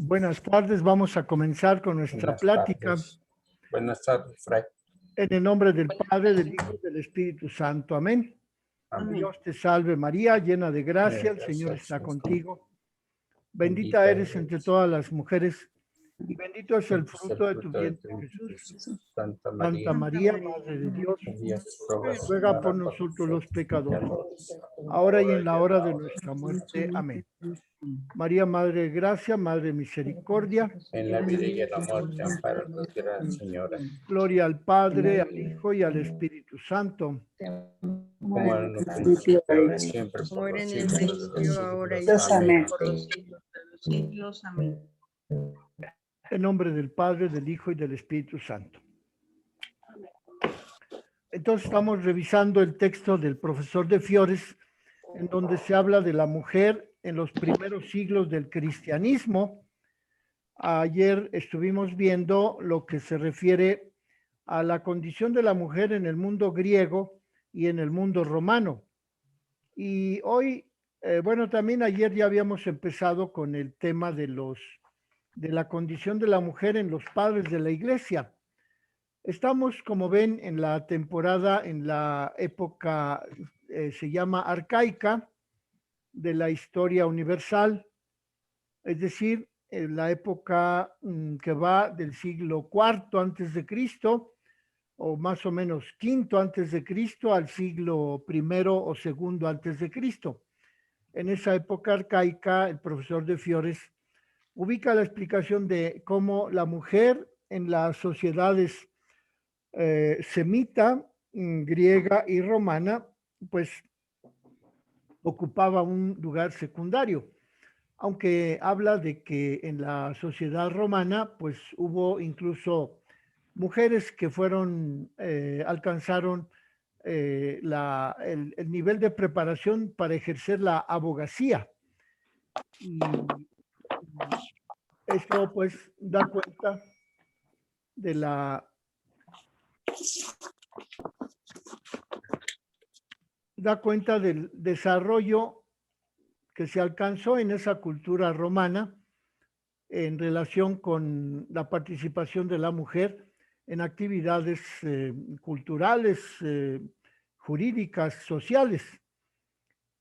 Buenas tardes, vamos a comenzar con nuestra plática. Buenas tardes, Fray. En el nombre del Padre, del Hijo y del Espíritu Santo. Amén. Amén. Dios te salve María, llena de gracia, el Señor está contigo. Bendita eres entre todas las mujeres y bendito es el fruto de tu vientre, Jesús. Santa Santa María, Madre de Dios, ruega por nosotros los pecadores, ahora y en la hora de nuestra muerte. Amén. María, Madre de Gracia, Madre de Misericordia, En la vida y en la muerte, amparanos, Gran Señora. gloria al Padre, al Hijo y al Espíritu Santo. Como en un principio, ahora y siempre, por Ahora los en el siglos de los principio, ahora y siglos. siempre, Amén. por los siglos de los siglos. Amén. En nombre del Padre, del Hijo y del Espíritu Santo. Entonces estamos revisando el texto del profesor de Fiores, en donde se habla de la mujer en los primeros siglos del cristianismo. Ayer estuvimos viendo lo que se refiere a la condición de la mujer en el mundo griego y en el mundo romano. Y hoy, bueno, también ayer ya habíamos empezado con el tema de la condición de la mujer en los padres de la iglesia. Estamos, como ven, en la temporada, en la época, se llama arcaica, de la historia universal, es decir, en la época que va del siglo IV antes de Cristo, o más o menos V antes de Cristo, al siglo I o II antes de Cristo. En esa época arcaica, el profesor de Fiores ubica la explicación de cómo la mujer en las sociedades semita, griega y romana, pues ocupaba un lugar secundario, aunque habla de que en la sociedad romana, pues hubo incluso mujeres que alcanzaron el nivel de preparación para ejercer la abogacía. Y esto pues da cuenta del desarrollo que se alcanzó en esa cultura romana en relación con la participación de la mujer en actividades culturales, jurídicas, sociales.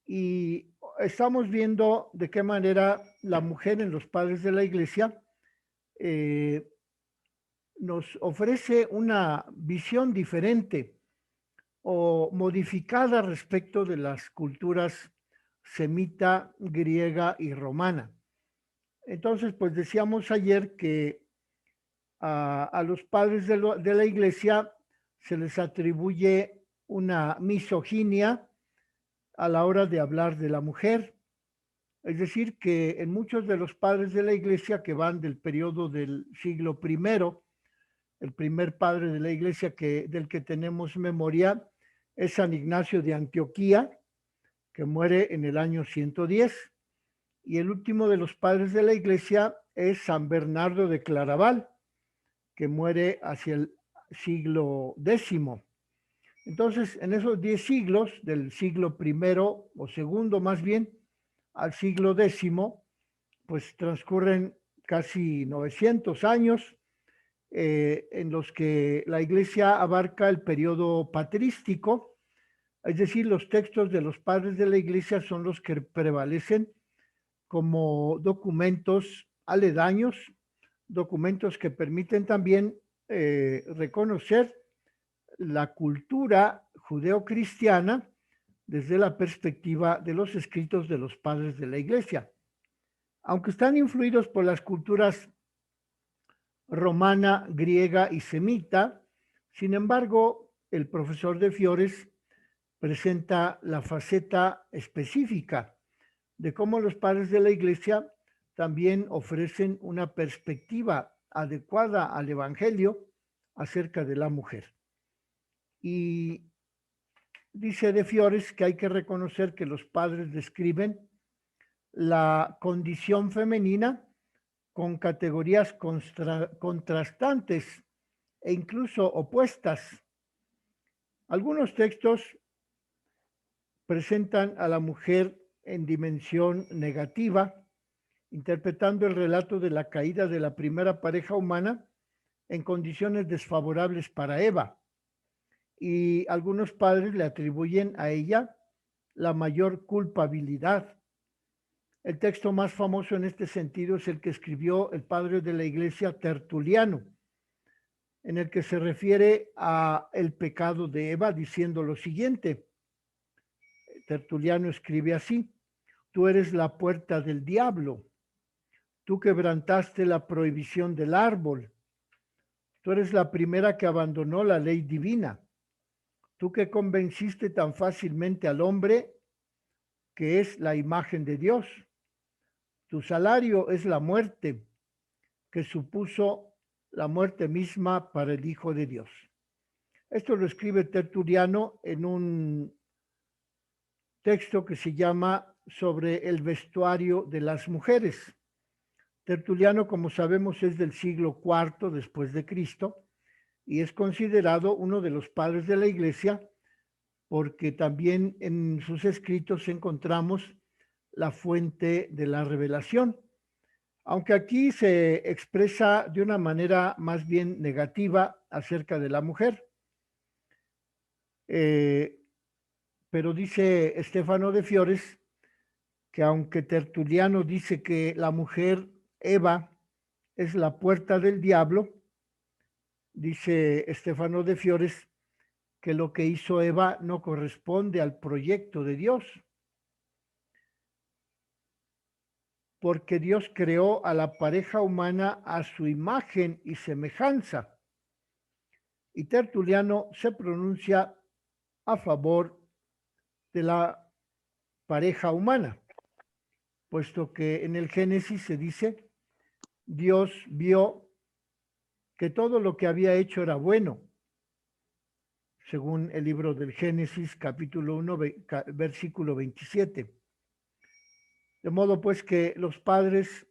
Y estamos viendo de qué manera la mujer en los padres de la iglesia nos ofrece una visión diferente o modificada respecto de las culturas semita, griega y romana. Entonces, pues decíamos ayer que a los padres de la iglesia se les atribuye una misoginia a la hora de hablar de la mujer. Es decir, que en muchos de los padres de la iglesia que van del periodo del siglo I, el primer padre de la iglesia del que tenemos memoria es San Ignacio de Antioquía, que muere en el año 110, y el último de los padres de la iglesia es San Bernardo de Claraval, que muere hacia el siglo X. Entonces, en esos 10 siglos, del siglo I o segundo más bien, al siglo X, pues transcurren casi 900 años, en los que la iglesia abarca el periodo patrístico, es decir, los textos de los padres de la iglesia son los que prevalecen como documentos aledaños, documentos que permiten también reconocer la cultura judeocristiana desde la perspectiva de los escritos de los padres de la iglesia. Aunque están influidos por las culturas romana, griega y semita, sin embargo, el profesor de Fiores presenta la faceta específica de cómo los padres de la iglesia también ofrecen una perspectiva adecuada al Evangelio acerca de la mujer. Y dice De Fiores que hay que reconocer que los padres describen la condición femenina con categorías contrastantes e incluso opuestas. Algunos textos presentan a la mujer en dimensión negativa, interpretando el relato de la caída de la primera pareja humana en condiciones desfavorables para Eva. Y algunos padres le atribuyen a ella la mayor culpabilidad. El texto más famoso en este sentido es el que escribió el padre de la iglesia Tertuliano, en el que se refiere a el pecado de Eva diciendo lo siguiente. Tertuliano escribe así: tú eres la puerta del diablo, tú quebrantaste la prohibición del árbol, tú eres la primera que abandonó la ley divina, tú que convenciste tan fácilmente al hombre que es la imagen de Dios. Tu salario es la muerte, que supuso la muerte misma para el Hijo de Dios. Esto lo escribe Tertuliano en un texto que se llama Sobre el vestuario de las mujeres. Tertuliano, como sabemos, es del siglo IV después de Cristo y es considerado uno de los padres de la Iglesia porque también en sus escritos encontramos la fuente de la revelación. Aunque aquí se expresa de una manera más bien negativa acerca de la mujer. Pero dice Stefano de Fiores que aunque Tertuliano dice que la mujer Eva es la puerta del diablo, dice Stefano de Fiores que lo que hizo Eva no corresponde al proyecto de Dios, porque Dios creó a la pareja humana a su imagen y semejanza. Y Tertuliano se pronuncia a favor de la pareja humana, puesto que en el Génesis se dice, Dios vio que todo lo que había hecho era bueno, según el libro del Génesis, capítulo 1, versículo 27. De modo pues que los padres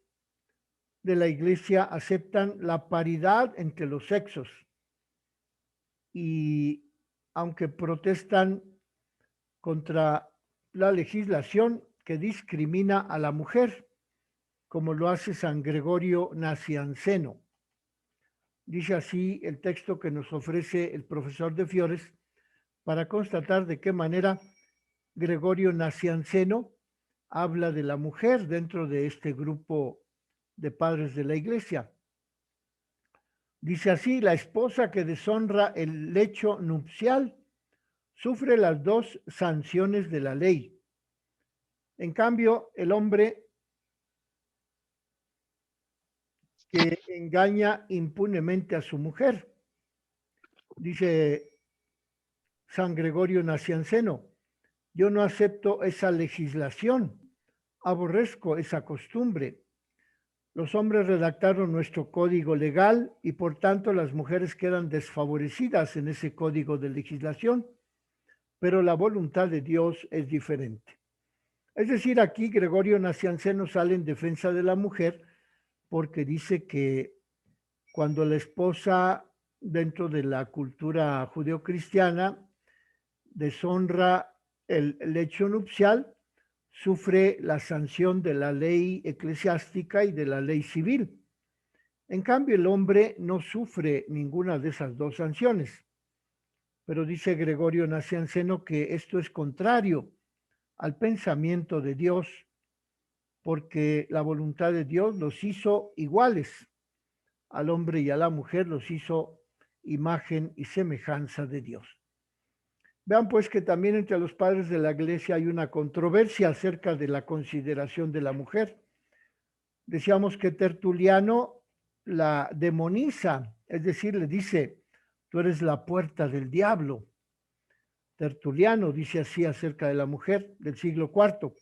de la Iglesia aceptan la paridad entre los sexos y aunque protestan contra la legislación que discrimina a la mujer, como lo hace San Gregorio Nacianceno. Dice así el texto que nos ofrece el profesor de Fiores para constatar de qué manera Gregorio Nacianceno habla de la mujer dentro de este grupo de padres de la Iglesia. Dice así: la esposa que deshonra el lecho nupcial sufre las dos sanciones de la ley. En cambio, el hombre que engaña impunemente a su mujer, dice San Gregorio Nacianceno, yo no acepto esa legislación, aborrezco esa costumbre. Los hombres redactaron nuestro código legal y por tanto las mujeres quedan desfavorecidas en ese código de legislación, pero la voluntad de Dios es diferente. Es decir, aquí Gregorio Nacianceno sale en defensa de la mujer porque dice que cuando la esposa dentro de la cultura judeocristiana deshonra el lecho nupcial, sufre la sanción de la ley eclesiástica y de la ley civil. En cambio, el hombre no sufre ninguna de esas dos sanciones. Pero dice Gregorio Nacianceno que esto es contrario al pensamiento de Dios, porque la voluntad de Dios los hizo iguales. Al hombre y a la mujer los hizo imagen y semejanza de Dios. Vean pues que también entre los padres de la Iglesia hay una controversia acerca de la consideración de la mujer. Decíamos que Tertuliano la demoniza, es decir, le dice, tú eres la puerta del diablo. Tertuliano dice así acerca de la mujer del siglo IV.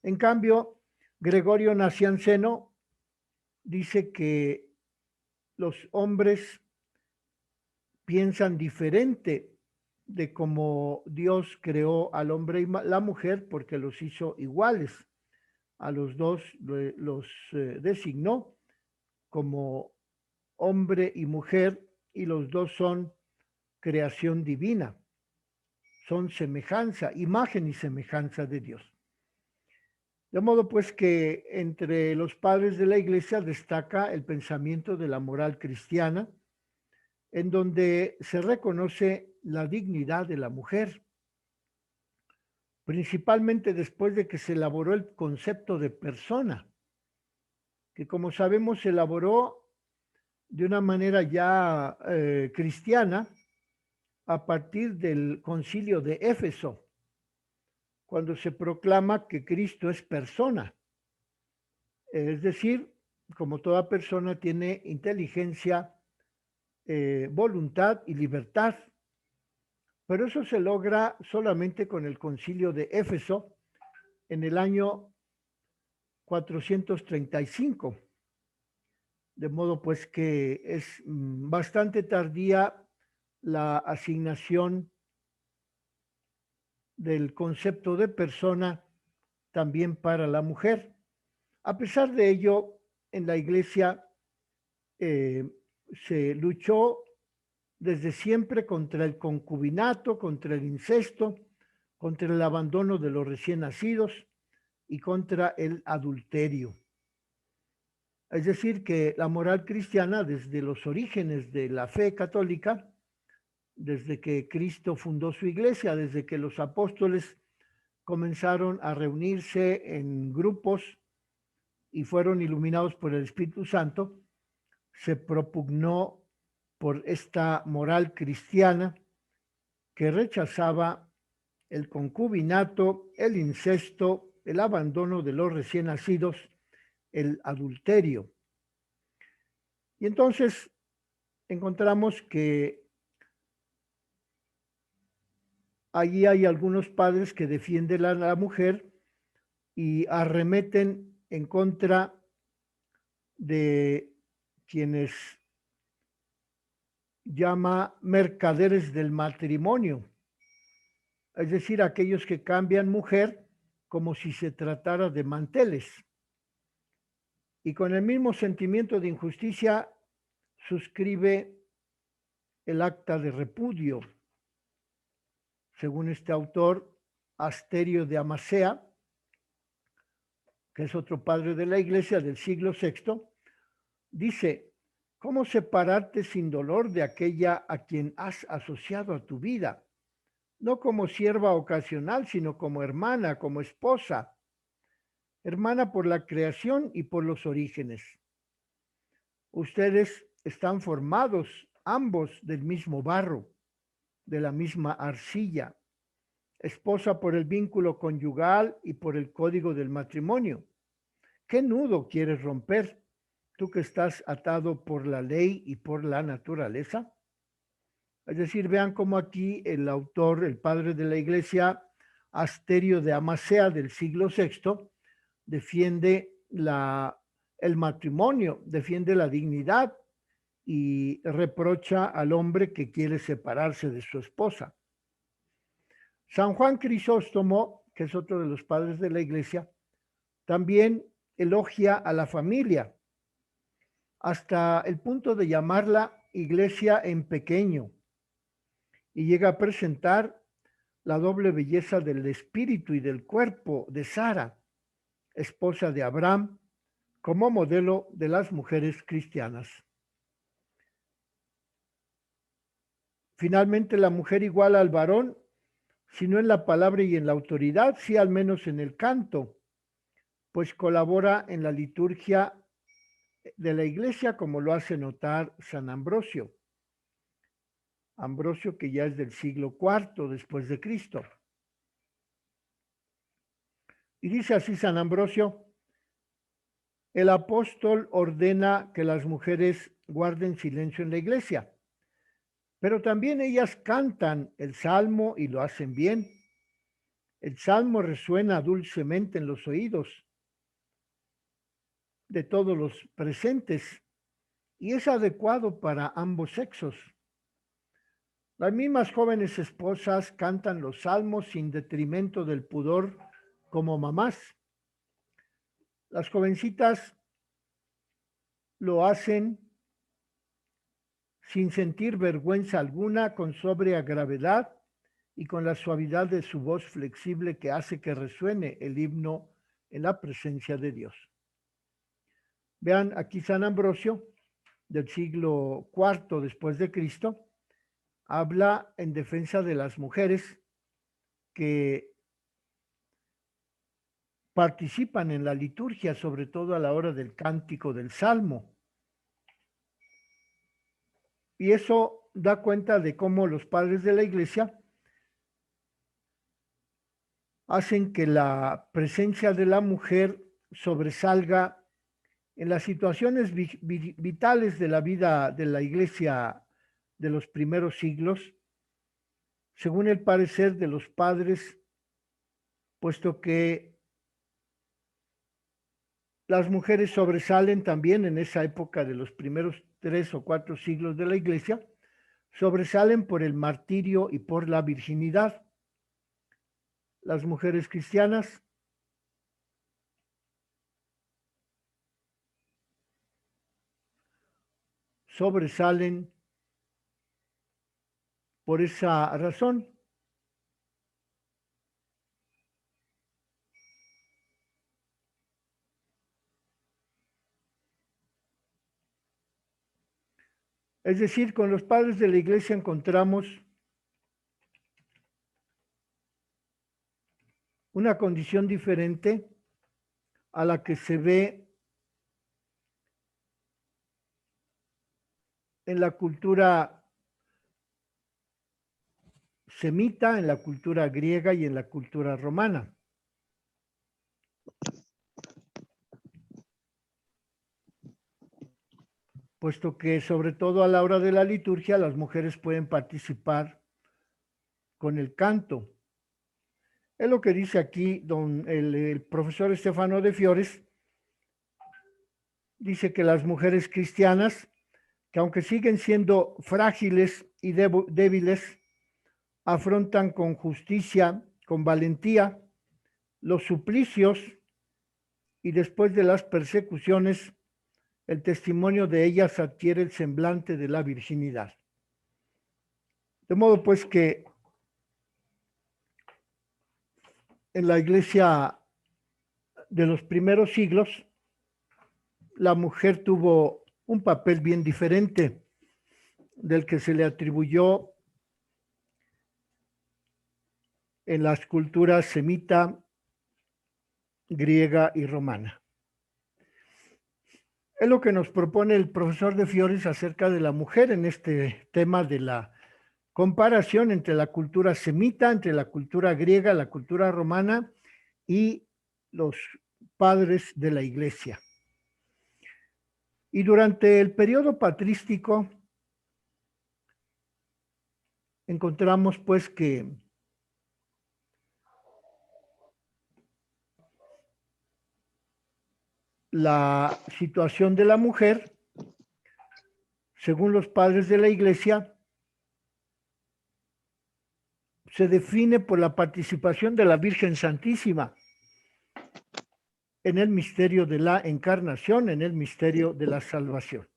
En cambio, Gregorio Nacianceno dice que los hombres piensan diferente de cómo Dios creó al hombre y la mujer, porque los hizo iguales. A los dos los designó como hombre y mujer, y los dos son creación divina, son semejanza, imagen y semejanza de Dios. De modo pues que entre los padres de la Iglesia destaca el pensamiento de la moral cristiana, en donde se reconoce la dignidad de la mujer, principalmente después de que se elaboró el concepto de persona, que como sabemos se elaboró de una manera ya cristiana a partir del concilio de Éfeso, cuando se proclama que Cristo es persona. Es decir, como toda persona tiene inteligencia, voluntad y libertad. Pero eso se logra solamente con el concilio de Éfeso en el año 435. De modo pues que es bastante tardía la asignación del concepto de persona también para la mujer. A pesar de ello, en la Iglesia se luchó desde siempre contra el concubinato, contra el incesto, contra el abandono de los recién nacidos y contra el adulterio. Es decir, que la moral cristiana, desde los orígenes de la fe católica, desde que Cristo fundó su iglesia, desde que los apóstoles comenzaron a reunirse en grupos y fueron iluminados por el Espíritu Santo, se propugnó por esta moral cristiana que rechazaba el concubinato, el incesto, el abandono de los recién nacidos, el adulterio. Y entonces encontramos que allí hay algunos padres que defienden a la mujer y arremeten en contra de quienes llama mercaderes del matrimonio, es decir, aquellos que cambian mujer como si se tratara de manteles. Y con el mismo sentimiento de injusticia suscribe el acta de repudio. Según este autor, Asterio de Amasea, que es otro padre de la Iglesia del siglo VI, dice: ¿cómo separarte sin dolor de aquella a quien has asociado a tu vida? No como sierva ocasional, sino como hermana, como esposa, hermana por la creación y por los orígenes. Ustedes están formados ambos del mismo barro, de la misma arcilla, esposa por el vínculo conyugal y por el código del matrimonio. ¿Qué nudo quieres romper, tú que estás atado por la ley y por la naturaleza? Es decir, vean cómo aquí el autor, el padre de la Iglesia, Asterio de Amasea del siglo VI, defiende el matrimonio, defiende la dignidad y reprocha al hombre que quiere separarse de su esposa. San Juan Crisóstomo, que es otro de los padres de la Iglesia, también elogia a la familia, hasta el punto de llamarla iglesia en pequeño, y llega a presentar la doble belleza del espíritu y del cuerpo de Sara, esposa de Abraham, como modelo de las mujeres cristianas. Finalmente, la mujer iguala al varón, si no en la palabra y en la autoridad, sí al menos en el canto, pues colabora en la liturgia de la Iglesia, como lo hace notar San Ambrosio. Ambrosio, que ya es del siglo IV después de Cristo. Y dice así San Ambrosio: el apóstol ordena que las mujeres guarden silencio en la iglesia, pero también ellas cantan el salmo y lo hacen bien. El salmo resuena dulcemente en los oídos de todos los presentes y es adecuado para ambos sexos. Las mismas jóvenes esposas cantan los salmos sin detrimento del pudor como mamás. Las jovencitas lo hacen sin sentir vergüenza alguna, con sobria gravedad y con la suavidad de su voz flexible que hace que resuene el himno en la presencia de Dios. Vean aquí San Ambrosio, del siglo IV después de Cristo, habla en defensa de las mujeres que participan en la liturgia, sobre todo a la hora del cántico del Salmo. Y eso da cuenta de cómo los padres de la Iglesia hacen que la presencia de la mujer sobresalga en las situaciones vitales de la vida de la Iglesia de los primeros siglos, según el parecer de los padres, puesto que las mujeres sobresalen también en esa época de los primeros 3 o 4 siglos de la Iglesia, sobresalen por el martirio y por la virginidad. Las mujeres cristianas sobresalen por esa razón. Es decir, con los padres de la Iglesia encontramos una condición diferente a la que se ve en la cultura semita, en la cultura griega y en la cultura romana. Puesto que sobre todo a la hora de la liturgia las mujeres pueden participar con el canto. Es lo que dice aquí el profesor Estefano de Fiores. Dice que las mujeres cristianas, que aunque siguen siendo frágiles y débiles, afrontan con justicia, con valentía, los suplicios y después de las persecuciones, el testimonio de ellas adquiere el semblante de la virginidad. De modo pues que en la Iglesia de los primeros siglos, la mujer tuvo un papel bien diferente del que se le atribuyó en las culturas semita, griega y romana. Es lo que nos propone el profesor de Fiores acerca de la mujer en este tema de la comparación entre la cultura semita, entre la cultura griega, la cultura romana y los padres de la Iglesia. Y durante el periodo patrístico encontramos pues que la situación de la mujer, según los padres de la Iglesia, se define por la participación de la Virgen Santísima en el misterio de la encarnación, en el misterio de la salvación.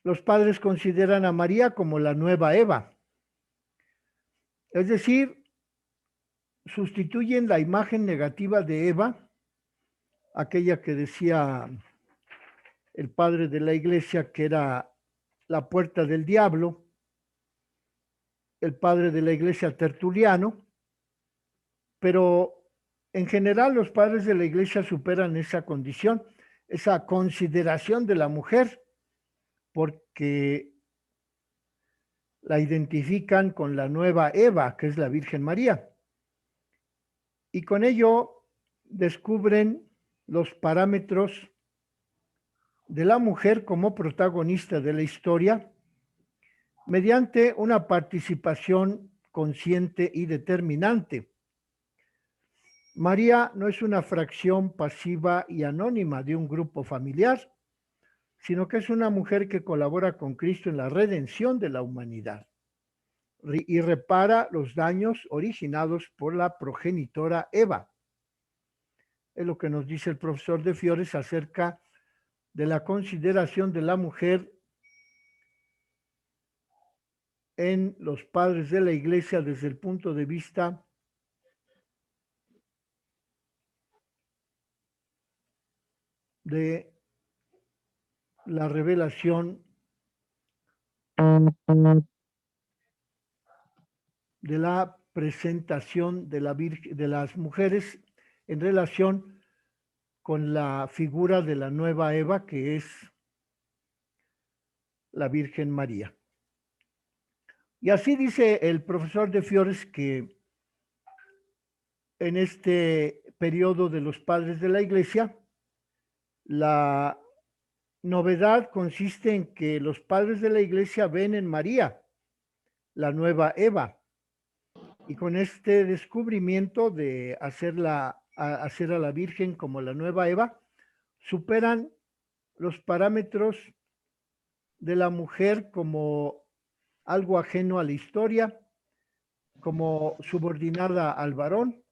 Los padres consideran a María como la nueva Eva, es decir, sustituyen la imagen negativa de Eva, aquella que decía el padre de la Iglesia que era la puerta del diablo, el padre de la Iglesia Tertuliano, pero en general los padres de la Iglesia superan esa condición, esa consideración de la mujer, porque la identifican con la nueva Eva, que es la Virgen María. Y con ello descubren los parámetros de la mujer como protagonista de la historia mediante una participación consciente y determinante. María no es una fracción pasiva y anónima de un grupo familiar, sino que es una mujer que colabora con Cristo en la redención de la humanidad y repara los daños originados por la progenitora Eva. Es lo que nos dice el profesor de Fiores acerca de la consideración de la mujer en los padres de la Iglesia desde el punto de vista de la revelación de la presentación de las mujeres en relación con la figura de la nueva Eva, que es la Virgen María. Y así dice el profesor de Fiores que en este periodo de los padres de la Iglesia, la novedad consiste en que los padres de la Iglesia ven en María la nueva Eva. Y con este descubrimiento de hacer a la Virgen como la nueva Eva, superan los parámetros de la mujer como algo ajeno a la historia, como subordinada al varón,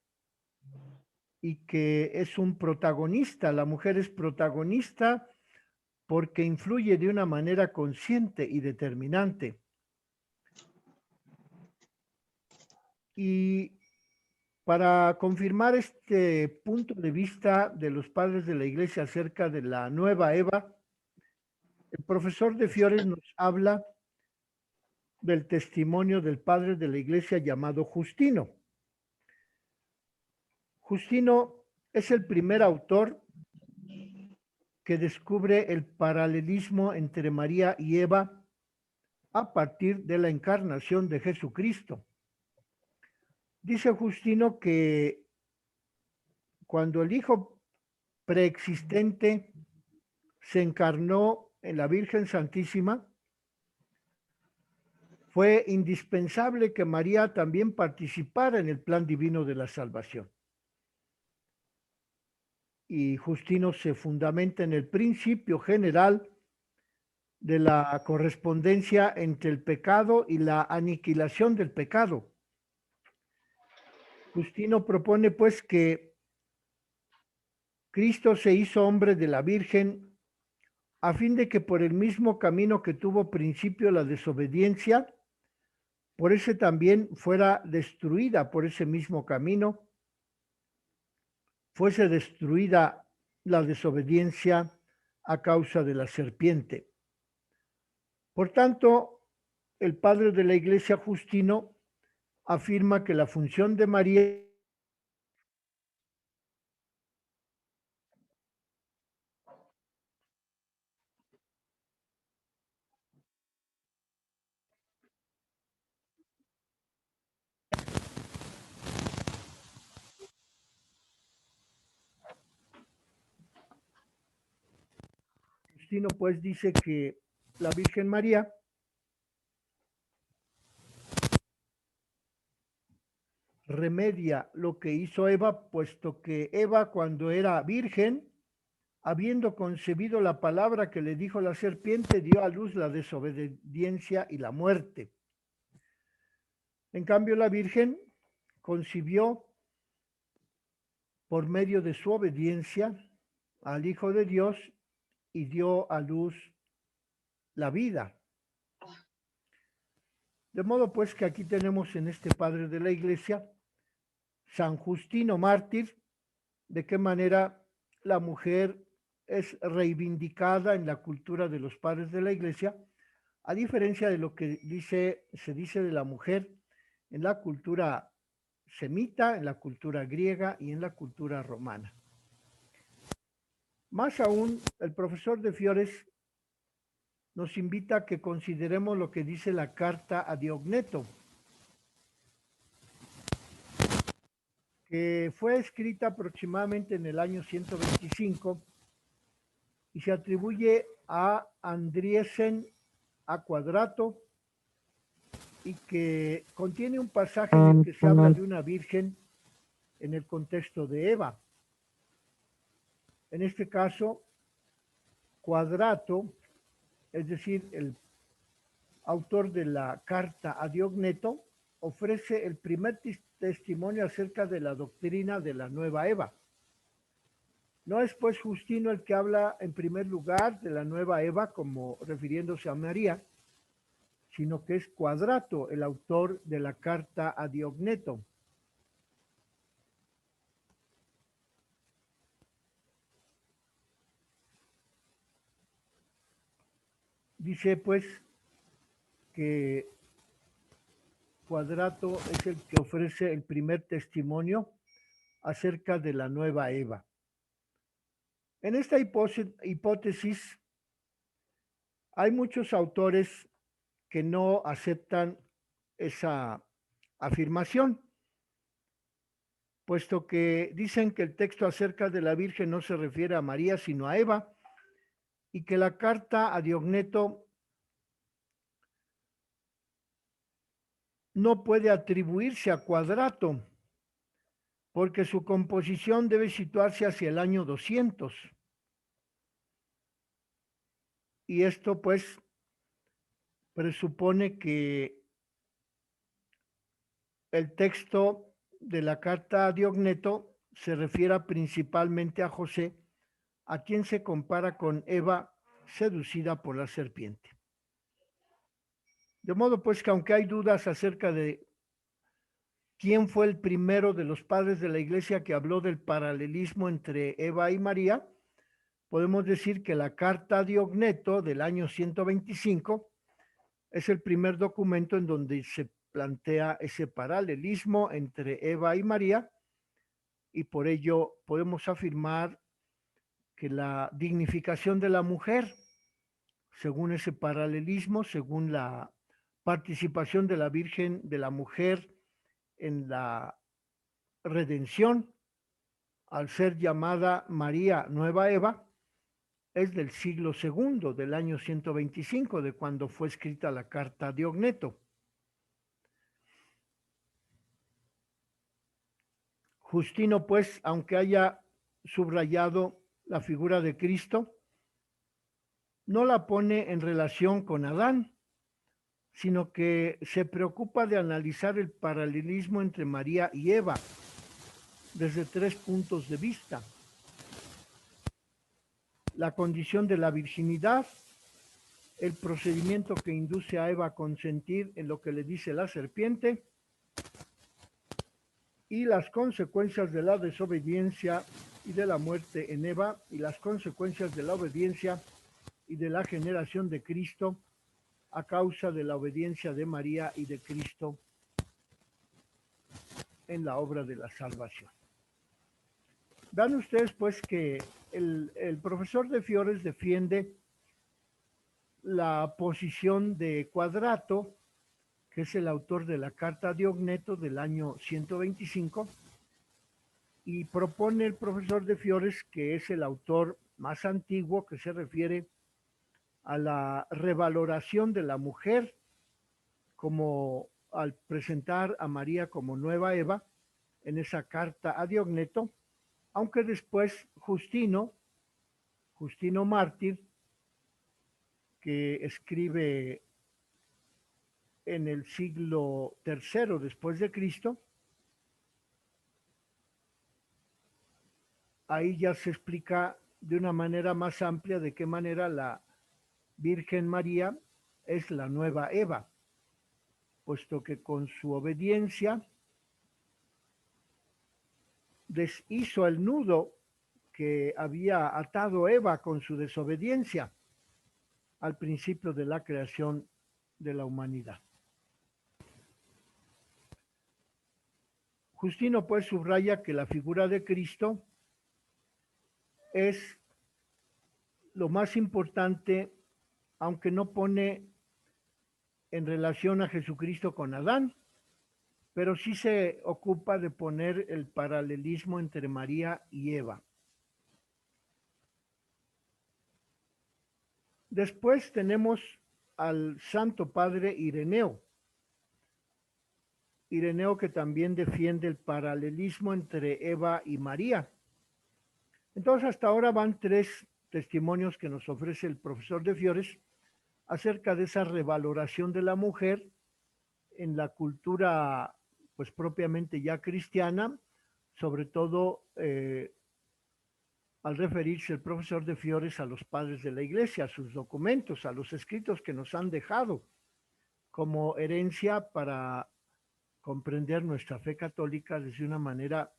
y que es un protagonista. La mujer es protagonista porque influye de una manera consciente y determinante. Y para confirmar este punto de vista de los padres de la Iglesia acerca de la nueva Eva, el profesor de Fiores nos habla del testimonio del padre de la Iglesia llamado Justino. Justino es el primer autor que descubre el paralelismo entre María y Eva a partir de la encarnación de Jesucristo. Dice Justino que cuando el Hijo preexistente se encarnó en la Virgen Santísima, fue indispensable que María también participara en el plan divino de la salvación. Y Justino se fundamenta en el principio general de la correspondencia entre el pecado y la aniquilación del pecado. Justino propone pues que Cristo se hizo hombre de la Virgen a fin de que por el mismo camino que tuvo principio la desobediencia, por ese también fuera destruida, por ese mismo camino, fuese destruida la desobediencia a causa de la serpiente. Por tanto, el padre de la Iglesia Justino afirma que la función de María Justino pues dice que la Virgen María remedia lo que hizo Eva, puesto que Eva cuando era virgen, habiendo concebido la palabra que le dijo la serpiente, dio a luz la desobediencia y la muerte. En cambio, la Virgen concibió por medio de su obediencia al Hijo de Dios y dio a luz la vida. De modo pues que aquí tenemos en este padre de la Iglesia, San Justino mártir, de qué manera la mujer es reivindicada en la cultura de los padres de la Iglesia, a diferencia de lo que se dice de la mujer en la cultura semita, en la cultura griega y en la cultura romana. Más aún, el profesor de Fiores nos invita a que consideremos lo que dice la carta a Diogneto, que fue escrita aproximadamente en el año 125 y se atribuye a Andriesen a Quadrato, y que contiene un pasaje en el que se habla de una virgen en el contexto de Eva. En este caso, Quadrato es decir, el autor de la carta a Diogneto, ofrece el primer testimonio acerca de la doctrina de la nueva Eva. No es pues Justino el que habla en primer lugar de la nueva Eva como refiriéndose a María, sino que es Quadrato el autor de la carta a Diogneto. Dice pues que Quadrato es el que ofrece el primer testimonio acerca de la nueva Eva. En esta hipótesis hay muchos autores que no aceptan esa afirmación, puesto que dicen que el texto acerca de la Virgen no se refiere a María, sino a Eva, y que la carta a Diogneto no puede atribuirse a Quadrato, porque su composición debe situarse hacia el año 200. Y esto pues presupone que el texto de la carta a Diogneto se refiere principalmente a José, a quien se compara con Eva seducida por la serpiente. De modo pues que aunque hay dudas acerca de quién fue el primero de los padres de la iglesia que habló del paralelismo entre Eva y María, podemos decir que la carta a Diogneto del año 125 es el primer documento en donde se plantea ese paralelismo entre Eva y María, y por ello podemos afirmar que la dignificación de la mujer, según ese paralelismo, según la participación de la Virgen, de la mujer en la redención, al ser llamada María Nueva Eva, es del siglo II, del año 125, de cuando fue escrita la carta a Diogneto. Justino, pues, aunque haya subrayado la figura de Cristo, no la pone en relación con Adán, sino que se preocupa de analizar el paralelismo entre María y Eva desde 3 puntos de vista: la condición de la virginidad, el procedimiento que induce a Eva a consentir en lo que le dice la serpiente, y las consecuencias de la desobediencia y de la muerte en Eva, y las consecuencias de la obediencia y de la generación de Cristo a causa de la obediencia de María y de Cristo en la obra de la salvación. Vean ustedes pues que el profesor de Fiores defiende la posición de Quadrato, que es el autor de la carta a Diogneto del año 125, y propone el profesor de Fiores que es el autor más antiguo, que se refiere a la revaloración de la mujer, como al presentar a María como nueva Eva en esa carta a Diogneto, aunque después Justino Mártir, que escribe en el siglo III después de Cristo, ahí ya se explica de una manera más amplia de qué manera la Virgen María es la nueva Eva, puesto que con su obediencia deshizo el nudo que había atado Eva con su desobediencia al principio de la creación de la humanidad. Justino pues subraya que la figura de Cristo es lo más importante, aunque no pone en relación a Jesucristo con Adán, pero sí se ocupa de poner el paralelismo entre María y Eva. Después tenemos al Santo Padre Ireneo, que también defiende el paralelismo entre Eva y María. Entonces hasta ahora van 3 testimonios que nos ofrece el profesor de Fiores acerca de esa revaloración de la mujer en la cultura, pues propiamente ya cristiana, sobre todo al referirse el profesor de Fiores a los padres de la iglesia, a sus documentos, a los escritos que nos han dejado como herencia para comprender nuestra fe católica desde una manera,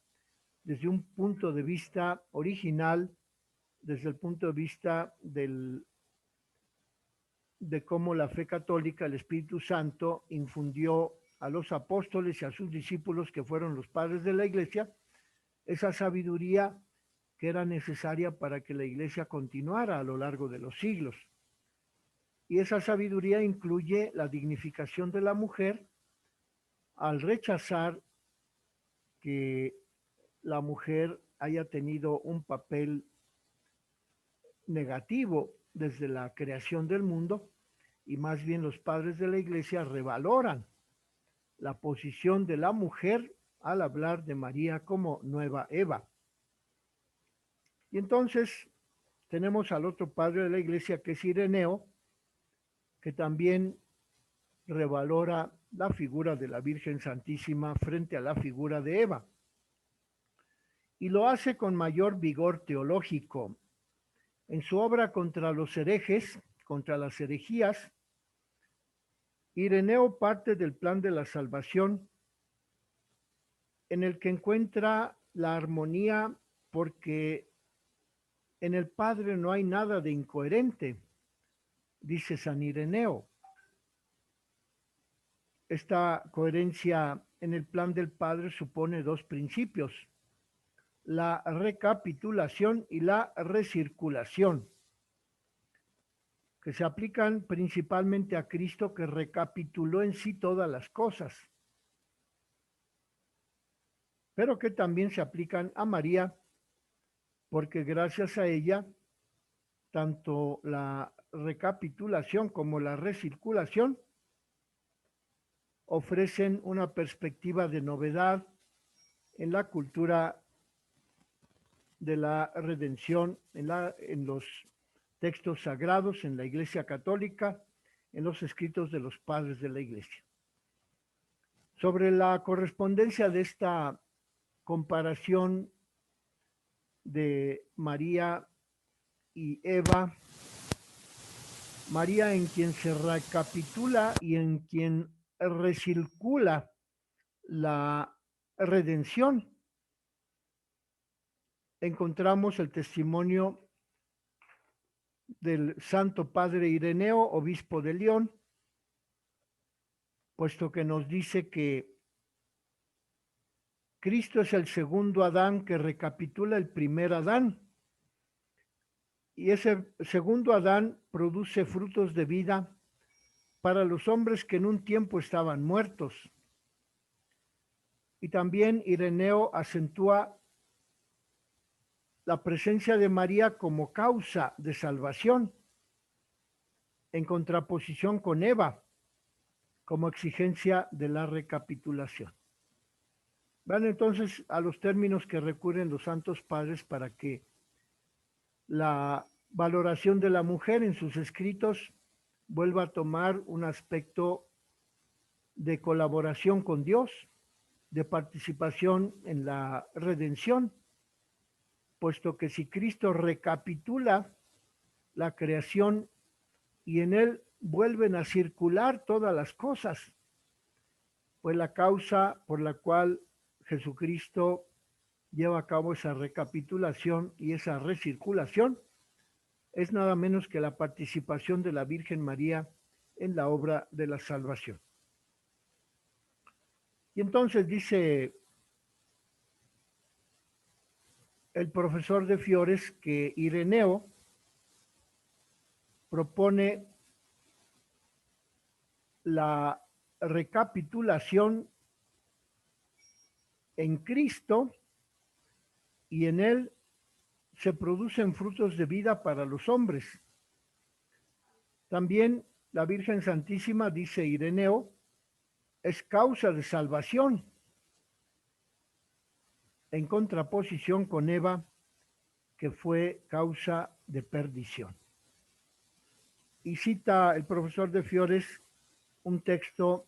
desde un punto de vista original, desde el punto de vista de cómo la fe católica, el Espíritu Santo, infundió a los apóstoles y a sus discípulos, que fueron los padres de la iglesia, esa sabiduría que era necesaria para que la iglesia continuara a lo largo de los siglos. Y esa sabiduría incluye la dignificación de la mujer al rechazar que la mujer haya tenido un papel negativo desde la creación del mundo, y más bien los padres de la iglesia revaloran la posición de la mujer al hablar de María como nueva Eva. Y entonces tenemos al otro padre de la iglesia, que es Ireneo, que también revalora la figura de la Virgen Santísima frente a la figura de Eva. Y lo hace con mayor vigor teológico. En su obra contra los herejes, contra las herejías, Ireneo parte del plan de la salvación, en el que encuentra la armonía, porque en el Padre no hay nada de incoherente, dice San Ireneo. Esta coherencia en el plan del Padre supone dos principios: la recapitulación y la recirculación, que se aplican principalmente a Cristo, que recapituló en sí todas las cosas, pero que también se aplican a María, porque gracias a ella, tanto la recapitulación como la recirculación ofrecen una perspectiva de novedad en la cultura de la redención, en los textos sagrados, en la Iglesia Católica, en los escritos de los padres de la Iglesia. Sobre la correspondencia de esta comparación de María y Eva, María en quien se recapitula y en quien recircula la redención, encontramos el testimonio del Santo Padre Ireneo, obispo de León, puesto que nos dice que Cristo es el segundo Adán que recapitula el primer Adán, y ese segundo Adán produce frutos de vida para los hombres que en un tiempo estaban muertos. Y también Ireneo acentúa la presencia de María como causa de salvación, en contraposición con Eva, como exigencia de la recapitulación. Van entonces a los términos que recurren los santos padres para que la valoración de la mujer en sus escritos vuelva a tomar un aspecto de colaboración con Dios, de participación en la redención, puesto que si Cristo recapitula la creación y en él vuelven a circular todas las cosas, pues la causa por la cual Jesucristo lleva a cabo esa recapitulación y esa recirculación es nada menos que la participación de la Virgen María en la obra de la salvación. Y entonces dice el profesor de Fiores que Ireneo propone la recapitulación en Cristo, y en él se producen frutos de vida para los hombres. También la Virgen Santísima, dice Ireneo, es causa de salvación, en contraposición con Eva, que fue causa de perdición. Y cita el profesor de Fiores un texto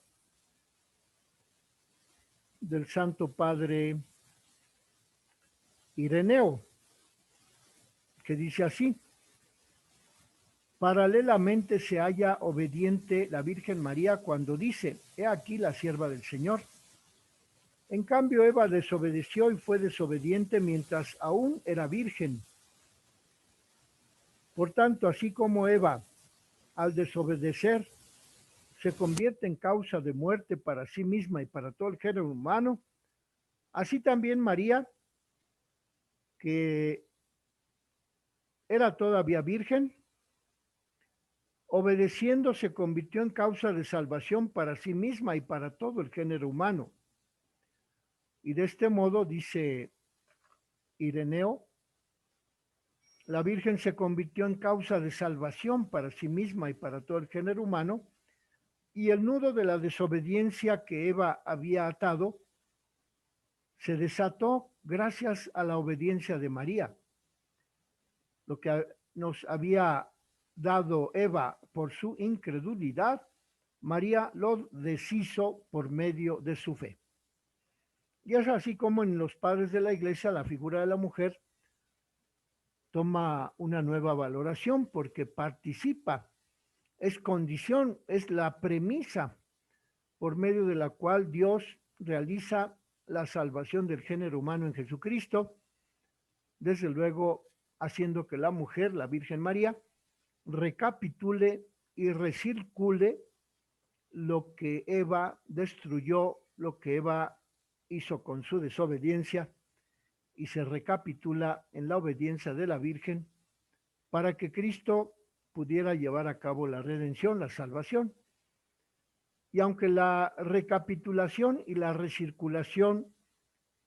del Santo Padre Ireneo, que dice así: paralelamente se halla obediente la Virgen María cuando dice: he aquí la sierva del Señor. En cambio, Eva desobedeció y fue desobediente mientras aún era virgen. Por tanto, así como Eva, al desobedecer, se convierte en causa de muerte para sí misma y para todo el género humano, así también María, que era todavía virgen, obedeciendo se convirtió en causa de salvación para sí misma y para todo el género humano. Y de este modo, dice Ireneo, la Virgen se convirtió en causa de salvación para sí misma y para todo el género humano, y el nudo de la desobediencia que Eva había atado se desató gracias a la obediencia de María. Lo que nos había dado Eva por su incredulidad, María lo deshizo por medio de su fe. Y es así como en los padres de la Iglesia la figura de la mujer toma una nueva valoración porque participa, es condición, es la premisa por medio de la cual Dios realiza la salvación del género humano en Jesucristo, desde luego haciendo que la mujer, la Virgen María, recapitule y recircule lo que Eva destruyó, lo que Eva hizo con su desobediencia, y se recapitula en la obediencia de la Virgen para que Cristo pudiera llevar a cabo la redención, la salvación. Y aunque la recapitulación y la recirculación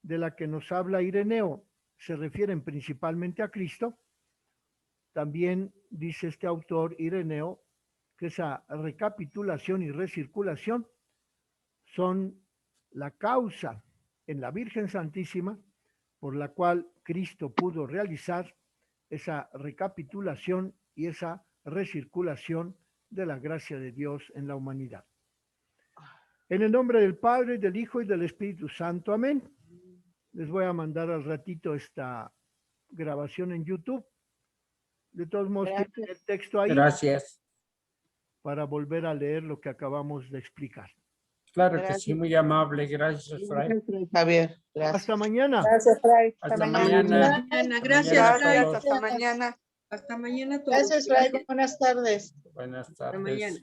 de la que nos habla Ireneo se refieren principalmente a Cristo, también dice este autor Ireneo que esa recapitulación y recirculación son la causa en la Virgen Santísima por la cual Cristo pudo realizar esa recapitulación y esa recirculación de la gracia de Dios en la humanidad. En el nombre del Padre, del Hijo y del Espíritu Santo. Amén. Les voy a mandar al ratito esta grabación en YouTube. De todos modos, tienen el texto ahí. Gracias. Para volver a leer lo que acabamos de explicar. Claro que sí, muy amable. Gracias, Fray. Javier, gracias. Hasta mañana. Gracias, Fray. Hasta mañana. Gracias, Mañana a Fray. todos. Hasta mañana. Hasta mañana a todos. Gracias, Fray. Buenas tardes. Buenas Hasta tardes. mañana.